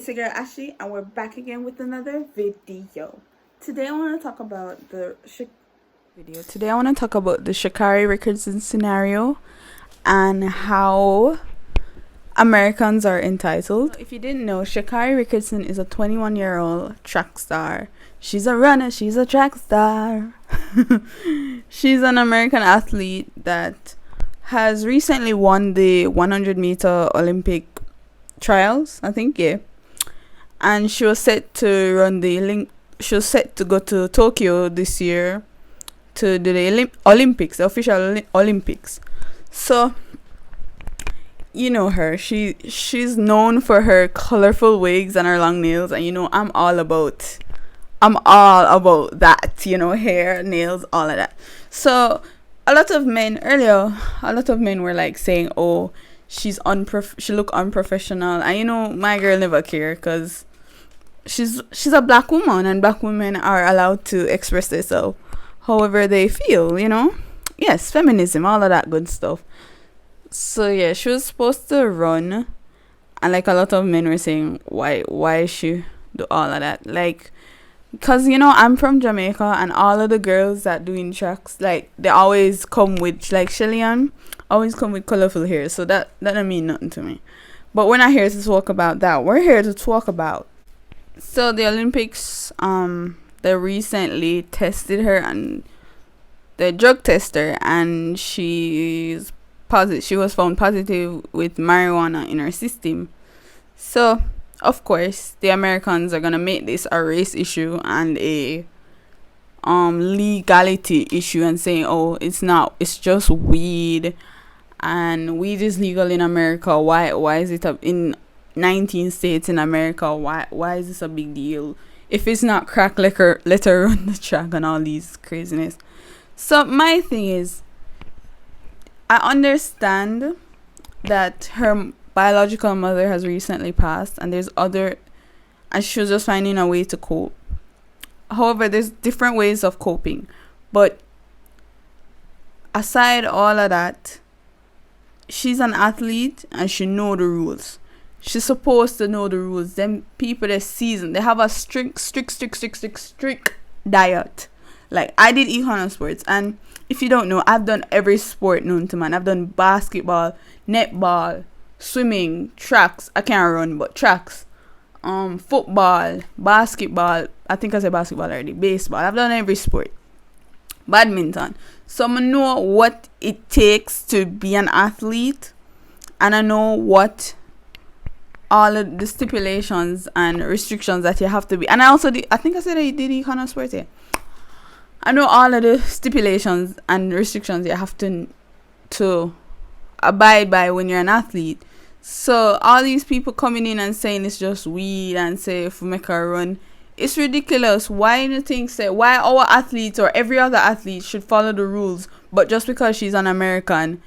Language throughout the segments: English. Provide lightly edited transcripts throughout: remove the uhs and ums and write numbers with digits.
it's your girl Ashley, and we're back again with another video. Today I want to talk about the Sha'Carri Richardson scenario and how Americans are entitled. If you didn't know, Sha'Carri Richardson is a 21-year-old track star. She's a runner, she's a track star. She's an American athlete that has recently won the 100-meter Olympic trials, I think, yeah. And she was set to run she was set to go to Tokyo this year to do the Olympics, the official Olympics. So you know her. She's known for her colorful wigs and her long nails, and I'm all about that, hair, nails, all of that. So a lot of men were like saying, oh, she look unprofessional, and my girl never care, because she's a black woman, and black women are allowed to express themselves however they feel, yes, feminism, all of that good stuff. So yeah, she was supposed to run, and like a lot of men were saying, why she do all of that, like, because I'm from Jamaica, and all of the girls that doing tracks, like, they always come with, like, Shelly-Ann always come with colorful hair, so that don't mean nothing to me. But we're not here to talk about that. We're here to talk about, so the Olympics, they recently tested her, and the drug tester, and she was found positive with marijuana in her system. So of course the Americans are gonna make this a race issue and a legality issue, and saying, oh, it's not, it's just weed, and weed is legal in America. Why is it in 19 states in America? Why is this a big deal? If it's not crack liquor, let her run the track, and all these craziness. So my thing is, I understand that her biological mother has recently passed, and and she was just finding a way to cope. However, there's different ways of coping. But aside all of that, she's an athlete, and she know the rules. She's supposed to know the rules. Them people that season, they have a strict diet. Like, I did econ sports, and if you don't know, I've done every sport known to man. I've done basketball, netball, swimming, tracks. I can't run, but tracks. Football, basketball. I think I said basketball already. Baseball. I've done every sport. Badminton. So I know what it takes to be an athlete, and I know what all of the stipulations and restrictions that you have to be. And I also did, I think I said I did econ sports, yeah. I know all of the stipulations and restrictions you have to abide by when you're an athlete. So all these people coming in and saying it's just weed, and say if we make her run, it's ridiculous. Why do you think why our athletes or every other athlete should follow the rules, but just because she's an American,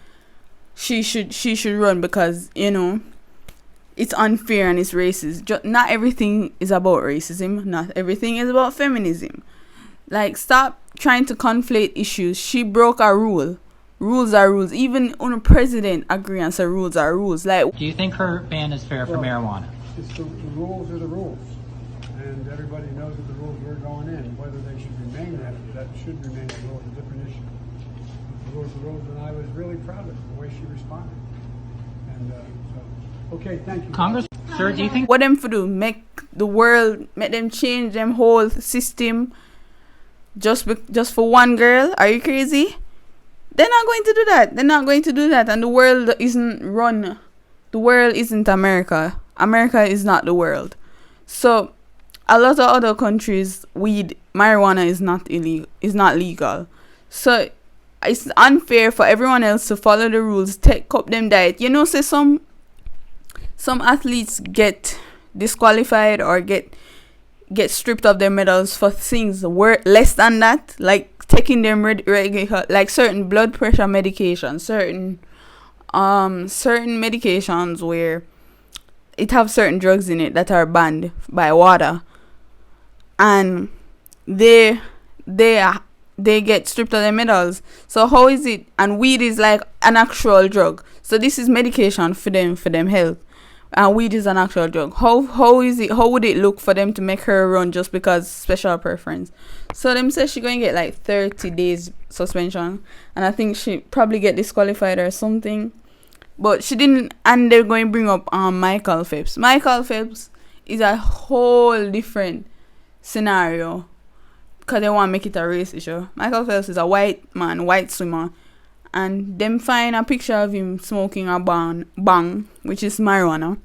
she should run, because it's unfair and it's racist. Not everything is about racism. Not everything is about feminism. Like, stop trying to conflate issues. She broke a rule. Rules are rules. Even when a president agree and say rules are rules. Like, do you think her ban is fair for marijuana? It's the rules are the rules, and everybody knows that the rules were going in. Whether they should remain that should remain the rule, is a different issue. The rules are the rules, and I was really proud of the way she responded. And so, okay, thank you. Congress, sir, do you think what them for do? Make them change them whole system just for one girl? Are you crazy? They're not going to do that. And the world isn't run. The world isn't America. America is not the world. So a lot of other countries, marijuana is not legal. So it's unfair for everyone else to follow the rules, take up them diet. Say some athletes get disqualified or get stripped of their medals for things less than that, like taking them regular, like certain blood pressure medications, certain medications where it have certain drugs in it that are banned by WADA, and they get stripped of their medals. So how is it? And weed is like an actual drug, so this is medication for them health. and weed is an actual drug. How is it? How would it look for them to make her run just because special preference? So them say she going to get like 30 days suspension, and I think she probably get disqualified or something. But she didn't, and they're going to bring up Michael Phelps. Michael Phelps is a whole different scenario because they want to make it a race issue. Michael Phelps is a white man, white swimmer, and them find a picture of him smoking a bang, which is marijuana.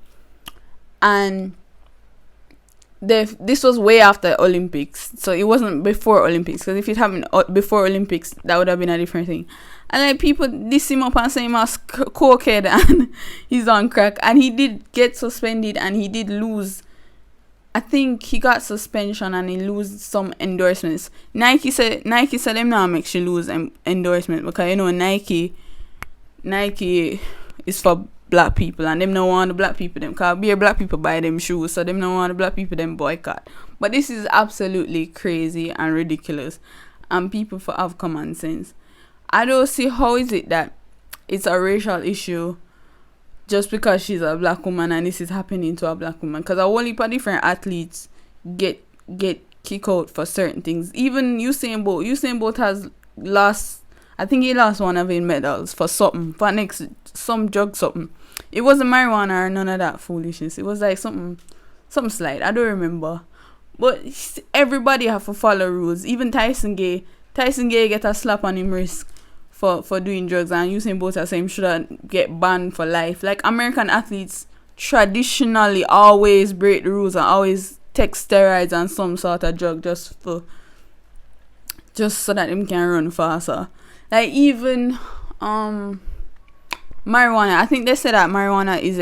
And this was way after Olympics, so it wasn't before Olympics, because if it happened before Olympics, that would have been a different thing. And like people diss him up and say he was cokehead and he's on crack, and he did get suspended and he did lose. I think he got suspension and he lose some endorsements. Nike said them now make she lose endorsement, because you know Nike is for black people, and them no want the black people them, because be black people buy them shoes, so them no want the black people them boycott. But this is absolutely crazy and ridiculous, and people for have common sense. I don't see how is it that it's a racial issue just because she's a black woman and this is happening to a black woman, because a whole heap of different athletes get kicked out for certain things. Even Usain Bolt has lost, I think he lost one of his medals for something, for some drug something. It wasn't marijuana or none of that foolishness. It was like something slight, I don't remember. But everybody have to follow rules. Even Tyson Gay get a slap on him wrist for doing drugs, and Usain Bolt has him should get banned for life. Like American athletes traditionally always break the rules and always take steroids and some sort of drug just so that them can run faster. Like even marijuana, I think they said that marijuana is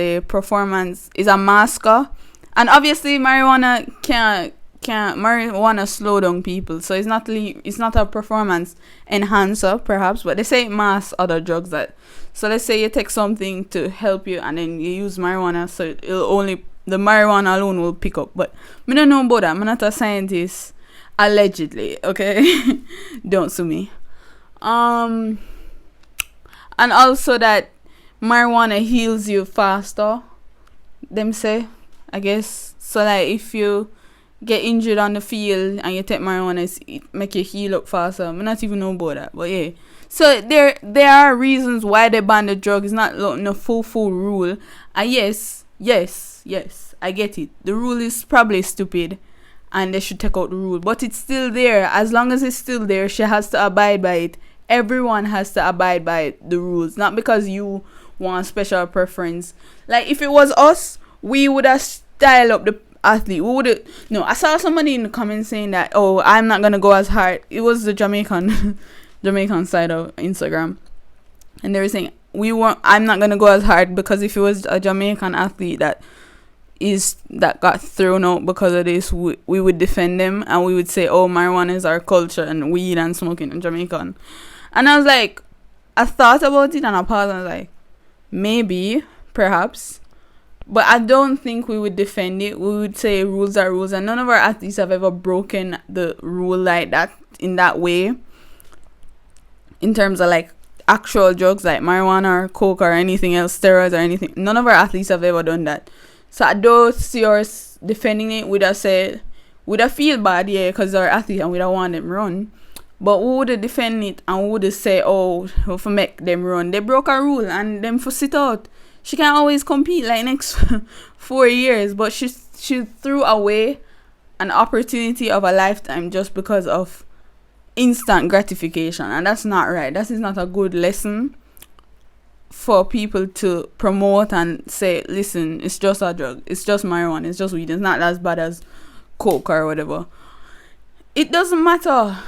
a masker, and obviously marijuana can't slow down people, so it's not a performance enhancer perhaps, but they say it masks other drugs. That, so let's say you take something to help you and then you use marijuana, so the marijuana alone will pick up. But I don't know about that, I'm not a scientist, allegedly, okay? Don't sue me. And also that marijuana heals you faster, them say, I guess. So like if you get injured on the field and you take marijuana, it make you heal up faster. I not even know about that, but yeah. So there are reasons why they ban the drug. It's not no full rule. And yes, I get it. The rule is probably stupid, and they should take out the rule. But it's still there. As long as it's still there, she has to abide by it. Everyone has to abide by the rules. Not because you want special preference. Like if it was us, we would have styled up the athlete. I saw somebody in the comments saying that, oh, I'm not gonna go as hard. It was the Jamaican side of Instagram, and they were saying I'm not gonna go as hard, because if it was a Jamaican athlete that got thrown out because of this, we would defend them and we would say, oh, marijuana is our culture and weed and smoking in Jamaica. And I was like, I thought about it and I paused and I was like, maybe, perhaps. But I don't think we would defend it. We would say rules are rules, and none of our athletes have ever broken the rule like that, in that way, in terms of like actual drugs like marijuana or coke or anything else, steroids or anything. None of our athletes have ever done that. So I don't see us defending it. We'd have feel bad, yeah, because our athletes and we don't want them run. But we would defend it and we would say, oh, if we make them run. They broke a rule and them for sit out. She can't always compete like next 4 years, but she threw away an opportunity of a lifetime just because of instant gratification, and that's not right. That is not a good lesson for people to promote and say, listen, it's just a drug, it's just marijuana, it's just weed, it's not as bad as coke or whatever. It doesn't matter.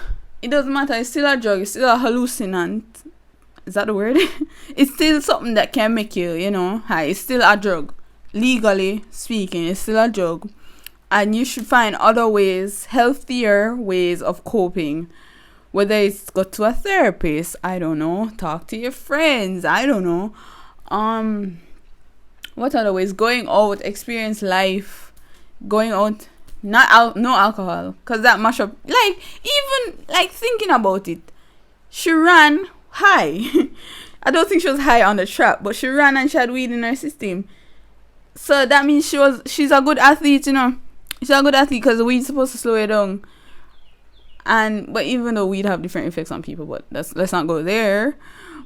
It's still a drug. It's still a hallucinant. Is that the word? It's still something that can make you, high. It's still a drug. Legally speaking, it's still a drug. And you should find other ways, healthier ways of coping. Whether it's go to a therapist, I don't know. Talk to your friends, I don't know. What other ways? Going out, experience life. Going out, no alcohol. Because that mash up. Like, even, like, thinking about it. She ran high. I don't think she was high on the trap, but she ran and she had weed in her system. So that means she's a good athlete, you know. She's a good athlete because weed's supposed to slow her down. But even though we'd have different effects on people, but let's not go there.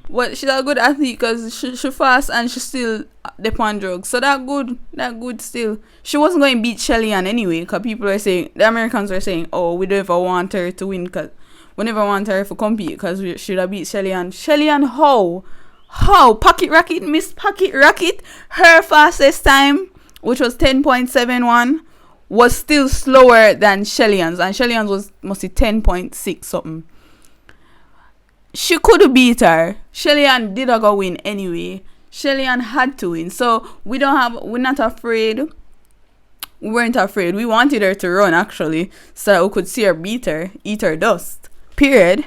But she's a good athlete because she fast and she still depend drugs. So that good still. She wasn't going to beat Shelly Ann anyway, because people are saying, the Americans were saying, oh, we don't ever want her to win because we never want her to compete because we should have beat Shelly Ann. Shelly Ann, how? Pocket Rocket missed Pocket Rocket. Her fastest time, which was 10.71, was still slower than Shelly Ann's, and Shelly Ann's was mostly 10.6 something. She could have beat her. Shelly Ann did go win anyway. Shelly Ann had to win. So we're not afraid. We weren't afraid. We wanted her to run actually, so that we could see her beat her, eat her dust. Period.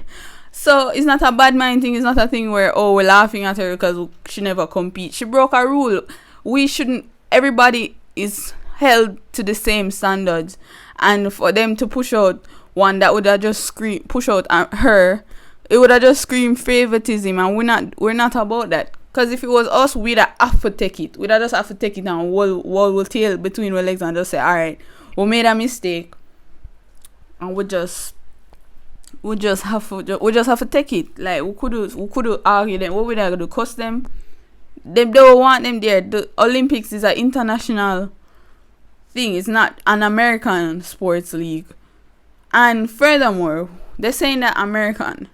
So it's not a bad mind thing. It's not a thing where, oh, we're laughing at her because she never compete. She broke a rule. We shouldn't. Everybody is held to the same standards, and for them to push out one that would have just push out her, it would have just screamed favoritism, and we're not about that. Because if it was us, we'd have to take it. We'd just have to take it and we'll tail between our legs and just say, all right, we made a mistake, and we just have to take it. Like we could argue them. What would I do? Cuss them? They don't want them there. The Olympics is an international thing. It's not an American sports league. And furthermore, they're saying that American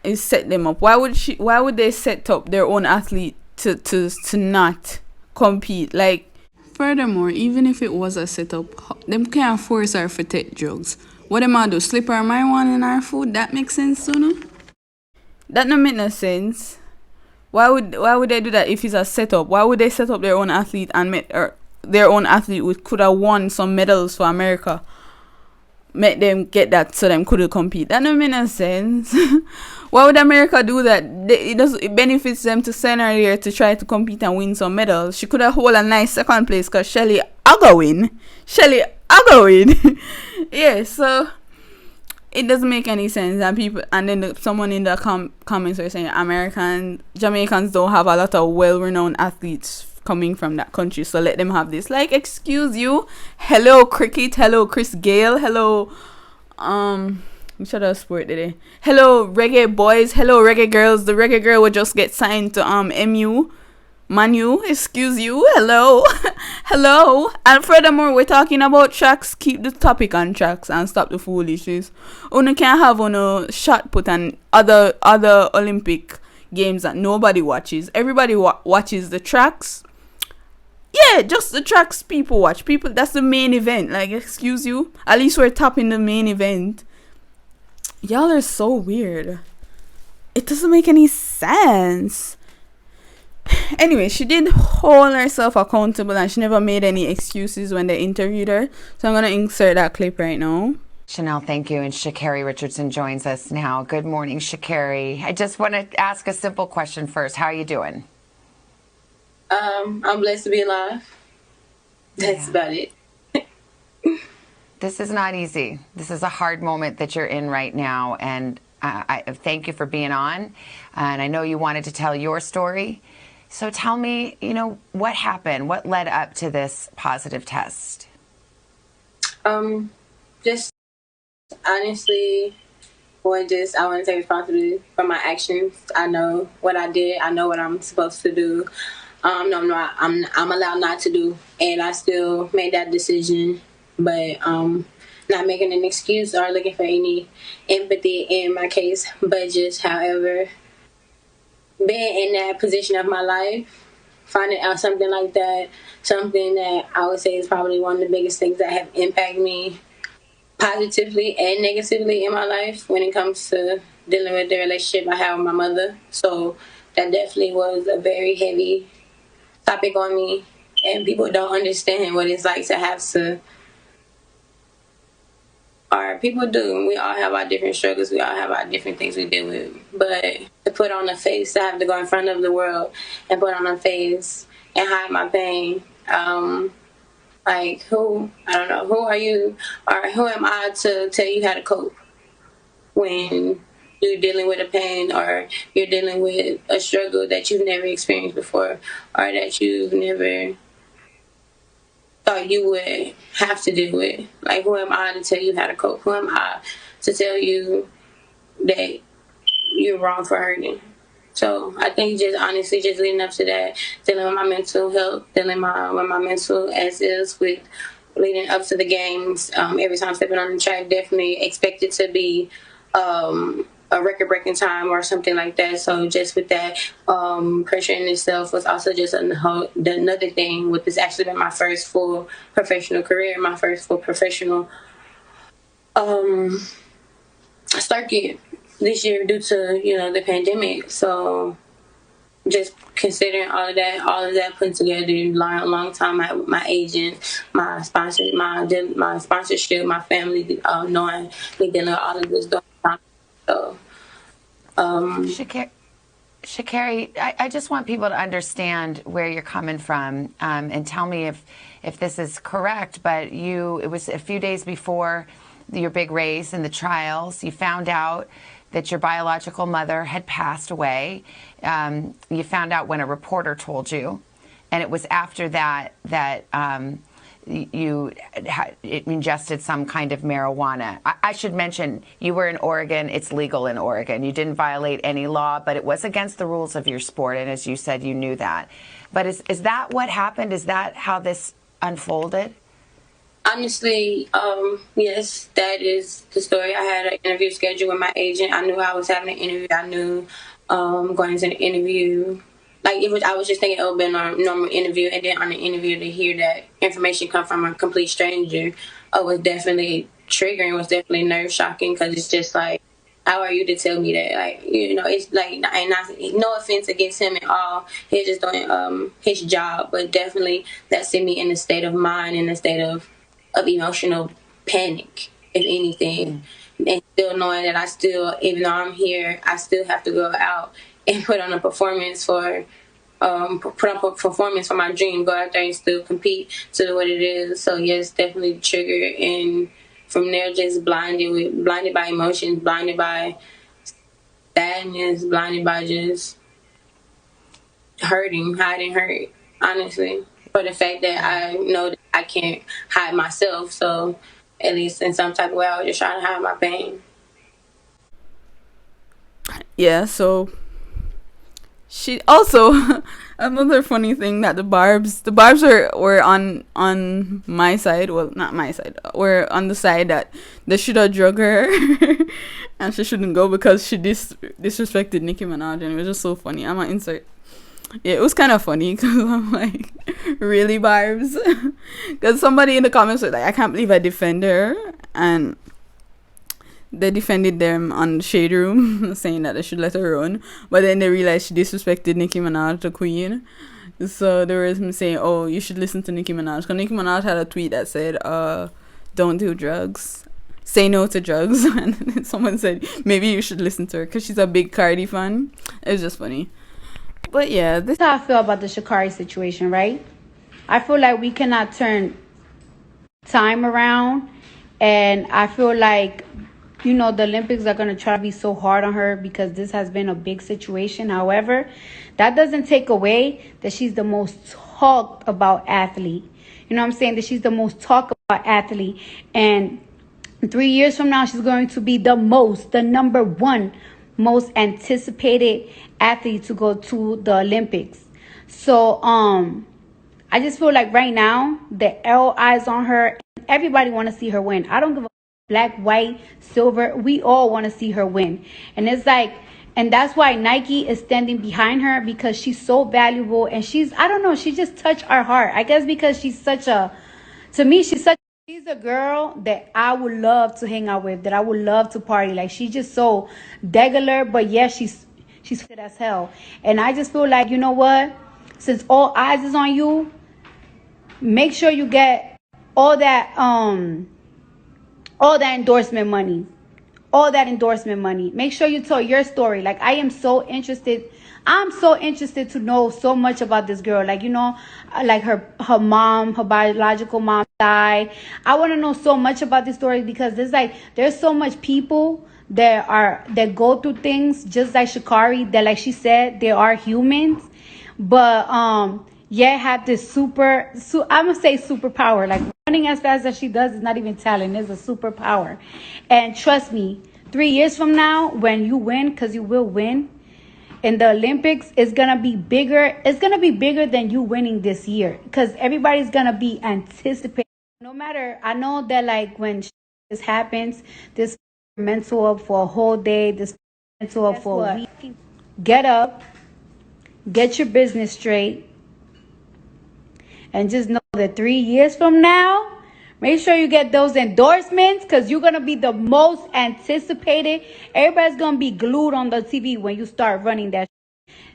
is set them up. Why would they set up their own athlete to not compete? Like, furthermore, even if it was a setup, them can't force her to take drugs. What am I do? Slip her marijuana in our food? That makes sense, you know? That don't make no sense. Why would they do that if it's a setup? Why would they set up their own athlete and their own athlete who could have won some medals for America? Make them get that so them couldn't compete. That don't make no sense. Why would America do that? It benefits them to send her here to try to compete and win some medals. She could have hold a nice second place because Shelly I win. Yeah, so it doesn't make any sense. And then someone in the comments were saying Jamaicans don't have a lot of well-renowned athletes coming from that country, so let them have this. Like, excuse you. Hello cricket, hello Chris Gale, hello which other sport did they? Hello reggae boys, hello reggae girls. The reggae girl would just get signed to Manu, excuse you, hello. Hello. And furthermore, we're talking about tracks. Keep the topic on tracks and stop the foolishness. Una can't have shot put and other Olympic games that nobody watches. Everybody watches the tracks. Yeah, just the tracks people watch. That's the main event. Like, excuse you. At least we're topping the main event. Y'all are so weird. It doesn't make any sense. Anyway, she did hold herself accountable and she never made any excuses when they interviewed her. So I'm going to insert that clip right now. Chanel, thank you. And Sha'Carri Richardson joins us now. Good morning, Sha'Carri. I just want to ask a simple question first. How are you doing? I'm blessed to be alive. That's about it. This is not easy. This is a hard moment that you're in right now. And I thank you for being on. And I know you wanted to tell your story. So tell me, what happened? What led up to this positive test? Just honestly, I want to take responsibility for my actions. I know what I did. I know what I'm supposed to do. I'm allowed not to do, and I still made that decision. But not making an excuse or looking for any empathy in my case, but just, however, being in that position of my life, finding out something like that, something that I would say is probably one of the biggest things that have impacted me positively and negatively in my life when it comes to dealing with the relationship I have with my mother. So that definitely was a very heavy topic on me, and people don't understand what it's like to have to, or people do. We all have our different struggles. We all have our different things we deal with. But to put on a face, to have to go in front of the world and put on a face and hide my pain, like, who are you, or who am I to tell you how to cope when you're dealing with a pain or you're dealing with a struggle that you've never experienced before or that you've never thought you would have to deal with. Like, who am I to tell you how to cope? Who am I to tell you that you're wrong for hurting? So I think just honestly, just leading up to that, dealing with my mental health, dealing with my mental as is with leading up to the games. Every time stepping on the track, definitely expected to be a record-breaking time or something like that. So just with that, pressure in itself was also just another thing. With this actually been my first full professional career, my first full professional circuit this year due to the pandemic. So just considering all of that put together, long time my agent, my sponsor, my sponsorship, my family, knowing me dealing with all of this during time. So Sha'Carri, I just want people to understand where you're coming from, and tell me if this is correct, but it was a few days before your big race in the trials, you found out that your biological mother had passed away. You found out when a reporter told you, and it was after that you ingested some kind of marijuana. I should mention, you were in Oregon. It's legal in Oregon. You didn't violate any law, but it was against the rules of your sport, and as you said, you knew that. But is that what happened? Is that how this unfolded? Honestly, yes, that is the story. I had an interview scheduled with my agent. I knew I was having an interview. I knew going into the interview, like I was just thinking it would be a normal interview, and then on the interview to hear that information come from a complete stranger was definitely triggering. Was definitely nerve shocking, because it's just like, how are you to tell me that? Like, it's like, and no offense against him at all. He's just doing his job, but definitely that sent me in a state of mind, in a state of emotional panic, if anything. And still knowing that even though I'm here, I still have to go out and put on a performance for my dream, go out there and still compete to what it is. So yes, definitely triggered, and from there just blinded by emotions, blinded by sadness, blinded by just hiding hurt, honestly. For the fact that I know that I can't hide myself, so at least in some type of way I was just trying to hide my pain. Yeah, so she also another funny thing, that the barbs were on my side, well, not my side, were on the side that they should have drug her and she shouldn't go because she disrespected Nicki Minaj, and it was just so funny. I'm gonna insert. Yeah, it was kind of funny because I'm like, really, barbs? Because somebody in the comments was like, I can't believe I defend her, and they defended them on the Shade Room, saying that they should let her run. But then they realized she disrespected Nicki Minaj, the queen. So there was him saying, oh, you should listen to Nicki Minaj. Because Nicki Minaj had a tweet that said, don't do drugs. Say no to drugs. And then someone said, maybe you should listen to her because she's a big Cardi fan. It was just funny. But yeah, this is how I feel about the Sha'Carri situation, right? I feel like we cannot turn time around. And I feel like, the Olympics are going to try to be so hard on her because this has been a big situation. However, that doesn't take away that she's the most talked about athlete. You know what I'm saying? That she's the most talked about athlete. And 3 years from now, she's going to be the number one most anticipated athlete to go to the Olympics. So, I just feel like right now, all eyes on her. Everybody want to see her win. I don't give a black, white, silver. We all want to see her win. And it's like, and that's why Nike is standing behind her, because she's so valuable. And she just touched our heart. I guess because she's she's a girl that I would love to hang out with, that I would love to party. Like, she's just so regular, but yeah, she's fit as hell. And I just feel like, you know what? Since all eyes is on you, make sure you get all that endorsement money. All that endorsement money. Make sure you tell your story. Like, I'm so interested to know so much about this girl. Like, like her mom, her biological mom died. I want to know so much about this story, because there's so much people that go through things just like Sha'Carri, that, like she said, they are humans. But yet have this I'm gonna say superpower. Like running as fast as she does is not even talent, it's a superpower. And trust me, 3 years from now, when you win, because you will win in the Olympics, it's gonna be bigger. It's gonna be bigger than you winning this year, because everybody's gonna be anticipating. No matter, I know that like when this happens, this mental up for a whole day, this mental up for a week. Get up, get your business straight, and just know that 3 years from now, make sure you get those endorsements, because you're going to be the most anticipated. Everybody's going to be glued on the TV when you start running that.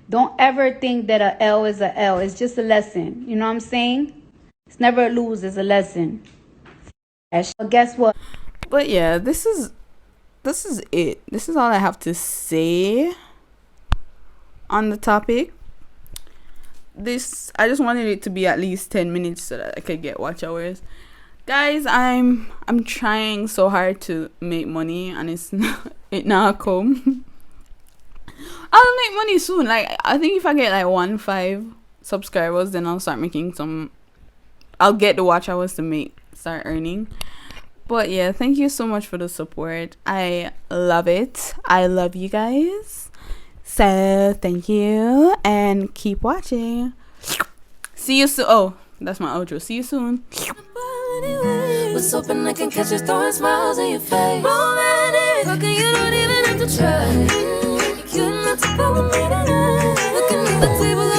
Don't ever think that a L is a L. It's just a lesson. You know what I'm saying? It's never a lose, it's a lesson. Guess what? But yeah, this is it. This is all I have to say on the topic. I just wanted it to be at least 10 minutes so that I could get watch hours. Guys, I'm trying so hard to make money, and it not come. I'll make money soon. Like, I think if I get like 1.5 subscribers, then I'll start making some. I'll get the watch hours to start earning. But yeah, thank you so much for the support. I love it. I love you guys. So thank you, and keep watching. See you soon. Oh, that's my outro. See you soon. Was hoping I can catch you throwing smiles in your face. Romantic, you don't even have to try. You're not to follow me tonight. Looking at the table.